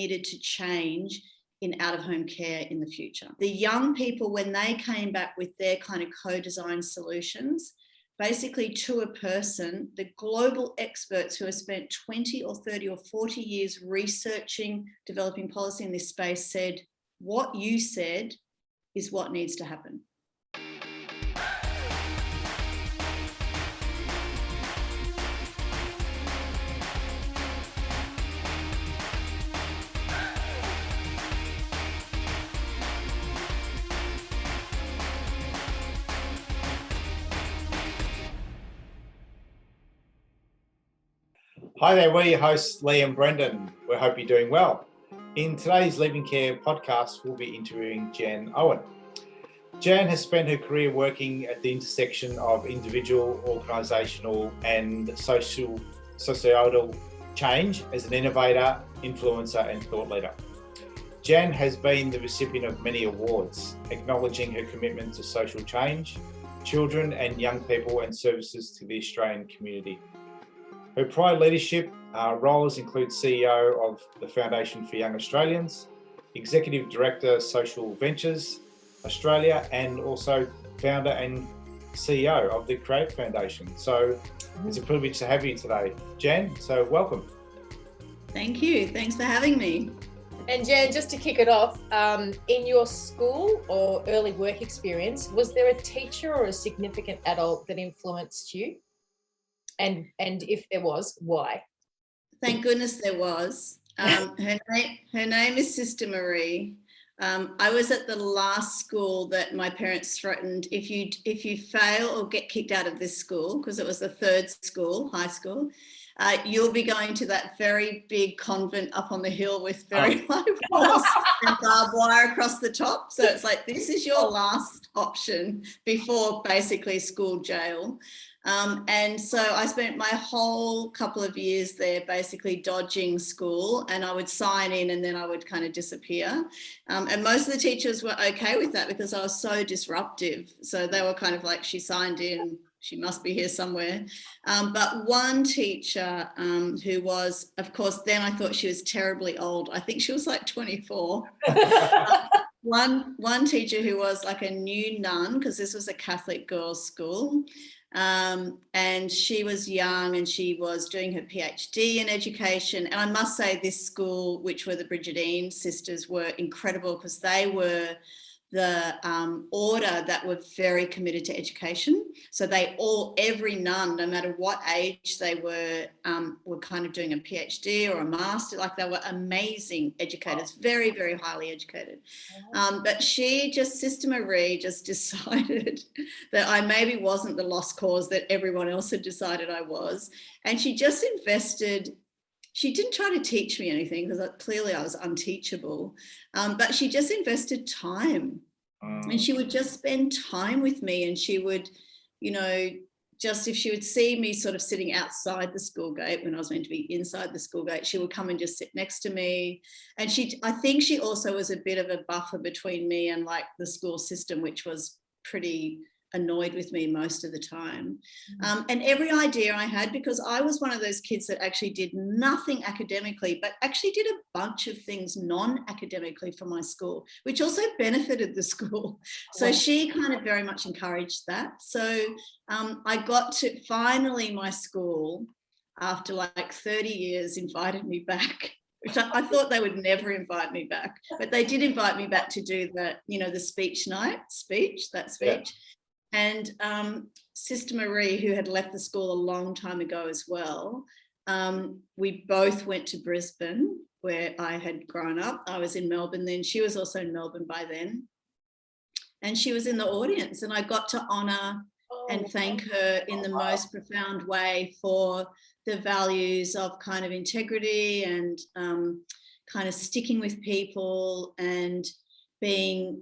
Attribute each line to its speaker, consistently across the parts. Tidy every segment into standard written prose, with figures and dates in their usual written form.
Speaker 1: needed to change in out-of-home care in the future. The young people, when they came back with their kind of co-design solutions, basically to a person, the global experts who have spent 20 or 30 or 40 years researching, developing policy in this space said, what you said is what needs to happen.
Speaker 2: Hi there, we're your hosts, Lee and Brendan. We hope you're doing well. In today's Leaving Care podcast, we'll be interviewing Jan Owen. Jan has spent her career working at the intersection of individual, organisational and societal change as an innovator, influencer and thought leader. Jan has been the recipient of many awards, acknowledging her commitment to social change, children and young people and services to the Australian community. Her prior leadership roles include CEO of the Foundation for Young Australians, Executive Director, Social Ventures Australia, and also founder and CEO of the Create Foundation. So it's a privilege to have you today, Jan. So welcome.
Speaker 1: Thank you. Thanks for having me.
Speaker 3: And Jan, just to kick it off, in your school or early work experience, was there a teacher or a significant adult that influenced you? And if there was, why?
Speaker 1: Thank goodness there was. Her name is Sister Marie. I was at the last school that my parents threatened, if you fail or get kicked out of this school, because it was the third school, high school, you'll be going to that very big convent up on the hill with very high walls and barbed wire across the top. So it's like, this is your last option before basically school jail. And so I spent my whole couple of years there basically dodging school, and I would sign in and then I would kind of disappear. And most of the teachers were okay with that because I was so disruptive. So they were kind of like, she signed in, she must be here somewhere. But one teacher who was, of course, then I thought she was terribly old. I think she was like 24. One teacher who was like a new nun, because this was a Catholic girls' school. And she was young and she was doing her PhD in education. And I must say this school, which were the Brigidine sisters, were incredible because they were the order that were very committed to education. So every nun, no matter what age they were kind of doing a PhD or a master, like they were amazing educators, very, very highly educated. But Sister Marie just decided that I maybe wasn't the lost cause that everyone else had decided I was. And she just invested. She didn't try to teach me anything because clearly I was unteachable, but she just invested time. And she would just spend time with me, and she would, just if she would see me sort of sitting outside the school gate when I was meant to be inside the school gate, she would come and just sit next to me. And I think she also was a bit of a buffer between me and like the school system, which was pretty annoyed with me most of the time. And every idea I had, because I was one of those kids that actually did nothing academically, but actually did a bunch of things non-academically for my school, which also benefited the school. So she kind of very much encouraged that. So I got to finally, my school, after like 30 years, invited me back, which I thought they would never invite me back, but they did invite me back to do the speech night, speech. Yeah. And Sister Marie, who had left the school a long time ago as well, we both went to Brisbane, where I had grown up. I was in Melbourne then. She was also in Melbourne by then. And she was in the audience, and I got to honour and thank her in the most profound way for the values of kind of integrity and kind of sticking with people and being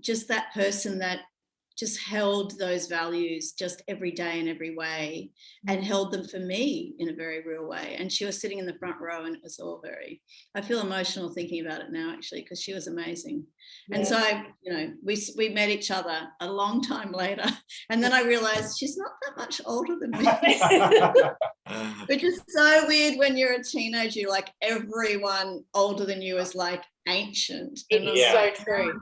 Speaker 1: just that person that just held those values just every day in every way, and held them for me in a very real way. And she was sitting in the front row, and it was all very, I feel emotional thinking about it now, actually, because she was amazing.
Speaker 3: Yeah.
Speaker 1: And so, we met each other a long time later, and then I realized she's not that much older than me. Which is so weird when you're a teenager, like everyone older than you is like ancient.
Speaker 3: It is so true.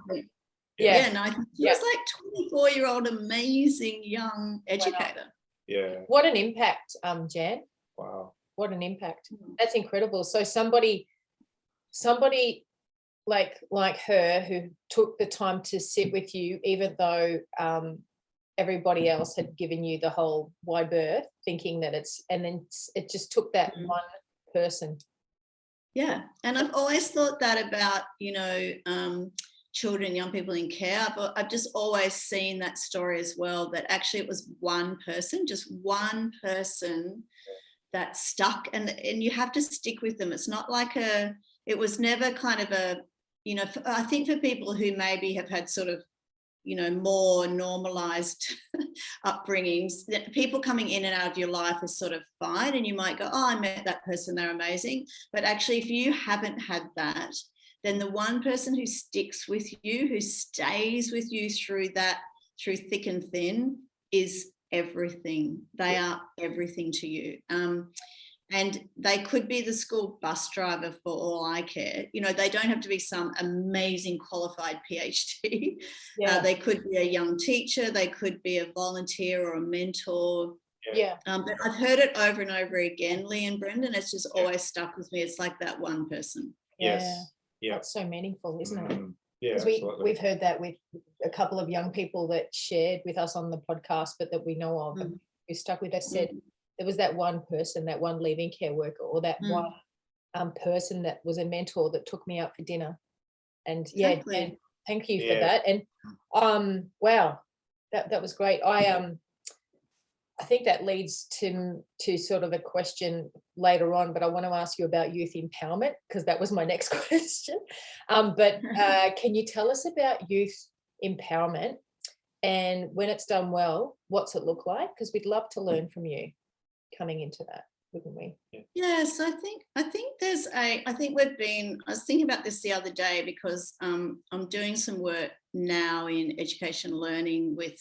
Speaker 1: Yeah, no, I think she was like 24-year-old amazing young educator.
Speaker 2: Yeah.
Speaker 3: What an impact, Jan.
Speaker 2: Wow.
Speaker 3: What an impact. That's incredible. So somebody like her who took the time to sit with you, even though everybody else had given you the whole wide berth, thinking that and then it just took that one person.
Speaker 1: Yeah, and I've always thought that about, children, young people in care, but I've just always seen that story as well, that actually it was one person, just one person that stuck, and you have to stick with them. It's not like it was never kind of I think for people who maybe have had sort of, more normalized upbringings, that people coming in and out of your life is sort of fine, and you might go, oh, I met that person, they're amazing. But actually, if you haven't had that, then the one person who sticks with you, who stays with you through thick and thin, is everything. They are everything to you. And they could be the school bus driver for all I care. They don't have to be some amazing qualified PhD.
Speaker 3: Yeah.
Speaker 1: They could be a young teacher. They could be a volunteer or a mentor.
Speaker 3: Yeah.
Speaker 1: But I've heard it over and over again, Lee and Brendan. It's just always stuck with me. It's like that one person.
Speaker 2: Yes. Yeah.
Speaker 3: That's so meaningful, isn't it?
Speaker 2: Yeah,
Speaker 3: because we've heard that with a couple of young people that shared with us on the podcast, but that we know of, and who stuck with us, said there was that one person, that one leaving care worker, or that one person that was a mentor that took me out for dinner. And
Speaker 1: Exactly.
Speaker 3: and thank you for that. And wow, that was great. I think that leads to sort of a question later on, but I want to ask you about youth empowerment, because that was my next question. But can you tell us about youth empowerment, and when it's done well, what's it look like? Because we'd love to learn from you coming into that, wouldn't we?
Speaker 1: Yes, I think I was thinking about this the other day, because I'm doing some work now in education learning with,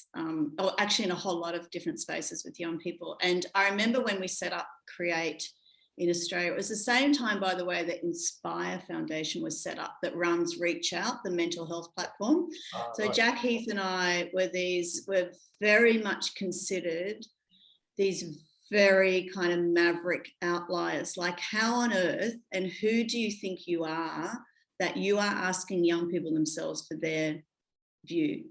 Speaker 1: actually in a whole lot of different spaces with young people. And I remember when we set up Create in Australia, it was the same time, by the way, that Inspire Foundation was set up, that runs Reach Out, the mental health platform. So right. Jack Heath and I were very much considered these very kind of maverick outliers. Like, how on earth and who do you think you are that you are asking young people themselves for their view?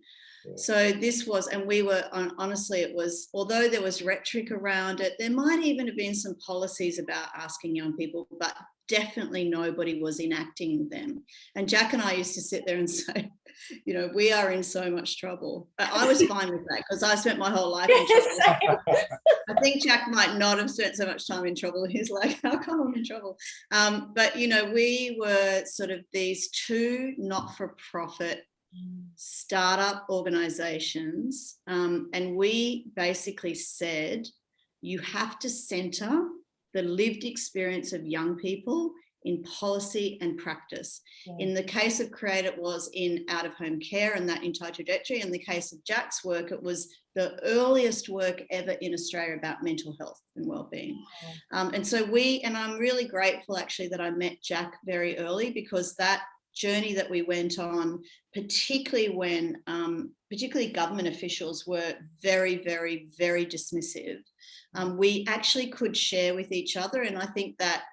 Speaker 1: Yeah. So this was, and we were, honestly, it was, although there was rhetoric around it, there might even have been some policies about asking young people, but definitely nobody was enacting them. And Jack and I used to sit there and say, we are in so much trouble. But I was fine with that, because I spent my whole life in trouble. I think Jack might not have spent so much time in trouble. He's like, how come I'm in trouble? But, we were sort of these two not-for-profit startup organizations, and we basically said, you have to center the lived experience of young people in policy and practice. Yeah. In the case of Create, it was in out-of-home care and that entire trajectory. In the case of Jack's work, it was the earliest work ever in Australia about mental health and wellbeing. Oh. And so I'm really grateful actually that I met Jack very early, because that journey that we went on, particularly when particularly government officials were very, very, very dismissive, we actually could share with each other. And I think that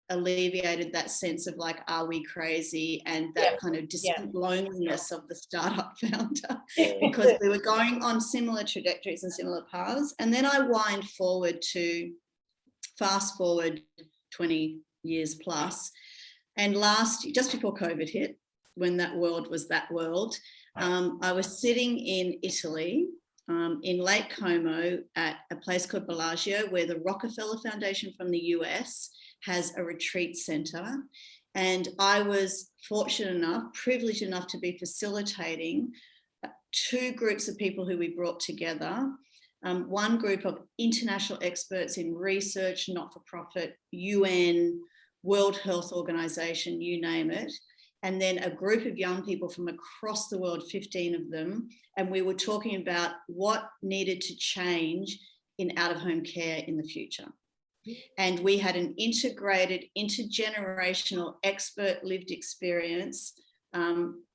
Speaker 1: alleviated that sense of like, are we crazy? And that kind of distant loneliness of the startup founder, because we were going on similar trajectories and similar paths. And then I fast forward 20 years plus. And just before COVID hit, when that world was that world, I was sitting in Italy, in Lake Como, at a place called Bellagio, where the Rockefeller Foundation from the US has a retreat center. And I was privileged enough to be facilitating two groups of people who we brought together. One group of international experts in research, not-for-profit, UN, World Health Organization, you name it. And then a group of young people from across the world, 15 of them. And we were talking about what needed to change in out-of-home care in the future. And we had an integrated, intergenerational expert lived experience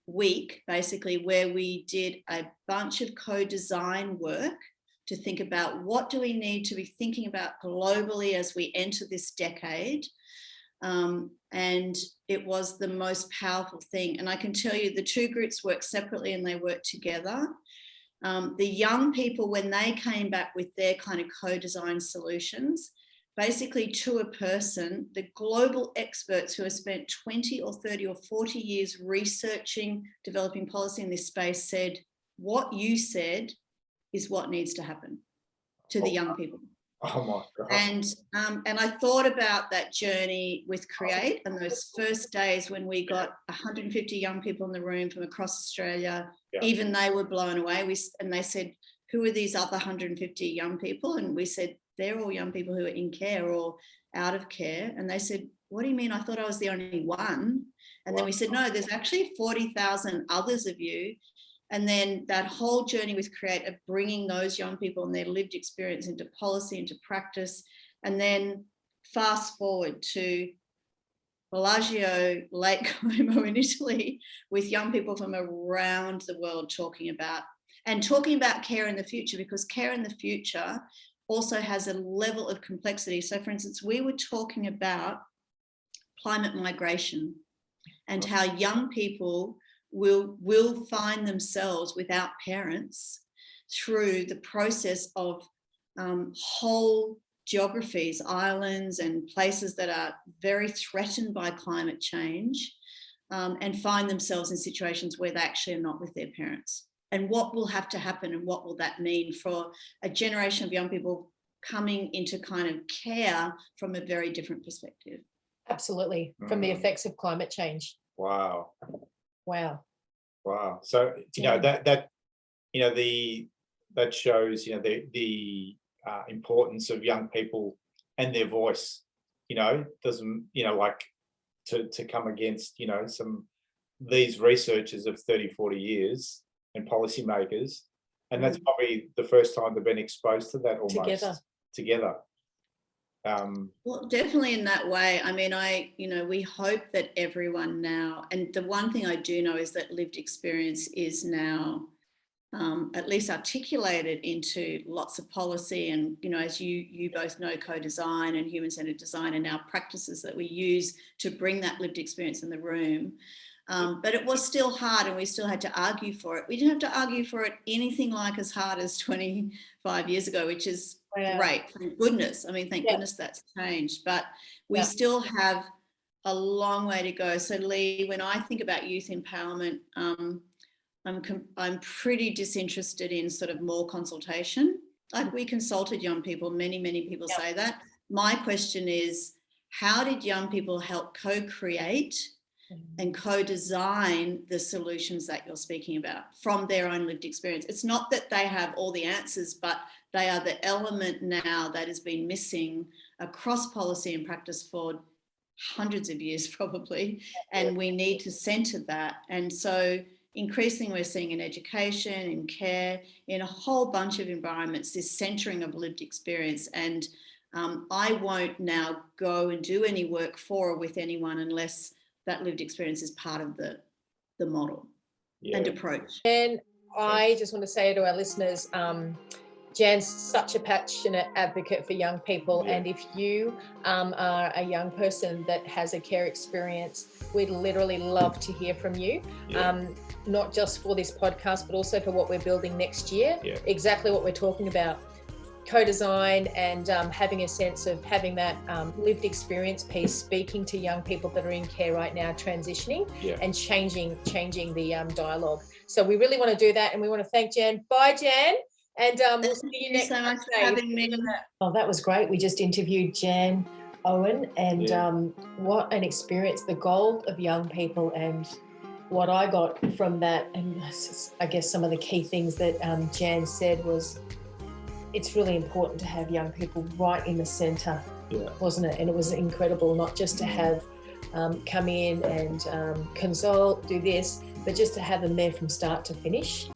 Speaker 1: week, basically, where we did a bunch of co-design work to think about what do we need to be thinking about globally as we enter this decade. And it was the most powerful thing. And I can tell you the two groups work separately and they work together. The young people, when they came back with their kind of co-design solutions, basically to a person, the global experts who have spent 20 or 30 or 40 years researching, developing policy in this space said, what you said is what needs to happen to the young people.
Speaker 2: Oh my God.
Speaker 1: And I thought about that journey with Create and those first days when we got 150 young people in the room from across Australia. Yeah. Even they were blown away. And they said, who are these other 150 young people? And we said, they're all young people who are in care or out of care. And they said, what do you mean? I thought I was the only one. And then we said, no, there's actually 40,000 others of you. And then that whole journey with Create of bringing those young people and their lived experience into policy, into practice. And then fast forward to Bellagio, Lake Como in Italy, with young people from around the world talking about care in the future, because care in the future also has a level of complexity. So for instance, we were talking about climate migration and how young people will find themselves without parents through the process of whole geographies, islands and places that are very threatened by climate change, and find themselves in situations where they actually are not with their parents. And what will have to happen and what will that mean for a generation of young people coming into kind of care from a very different perspective?
Speaker 3: Absolutely, from the effects of climate change.
Speaker 2: Wow. So that shows the importance of young people and their voice. Doesn't like to come against some these researchers of 30, 40 years and policymakers, and that's probably the first time they've been exposed to that almost together.
Speaker 1: Well, definitely in that way. I mean, we hope that everyone now, and the one thing I do know is that lived experience is now at least articulated into lots of policy. And, as you both know, co-design and human-centered design are now practices that we use to bring that lived experience in the room. But it was still hard and we still had to argue for it. We didn't have to argue for it anything like as hard as 25 years ago, which is great. Thank goodness. I mean, thank goodness that's changed. But we still have a long way to go. So Lee, when I think about youth empowerment, I'm pretty disinterested in sort of more consultation. Like we consulted young people, many people say that. My question is, how did young people help co-create and co-design the solutions that you're speaking about from their own lived experience? It's not that they have all the answers, but they are the element now that has been missing across policy and practice for hundreds of years probably, and we need to centre that. And so increasingly we're seeing in education, in care, in a whole bunch of environments, this centering of lived experience. And I won't now go and do any work for or with anyone unless that lived experience is part of the model and approach.
Speaker 3: And I just want to say to our listeners, Jan's such a passionate advocate for young people. And if you are a young person that has a care experience, we'd literally love to hear from you, not just for this podcast, but also for what we're building next year. Exactly what we're talking about. Co-design and having a sense of having that lived experience piece, speaking to young people that are in care right now, transitioning and changing the dialogue. So we really want to do that, and we want to thank Jan. Bye, Jan, and we'll see you next time.
Speaker 1: Thank you so much for having me.
Speaker 3: Oh, that was great. We just interviewed Jan Owen, and what an experience, the goal of young people, and what I got from that, and I guess some of the key things that Jan said was, it's really important to have young people right in the centre, wasn't it? And it was incredible, not just to have come in and consult, do this, but just to have them there from start to finish.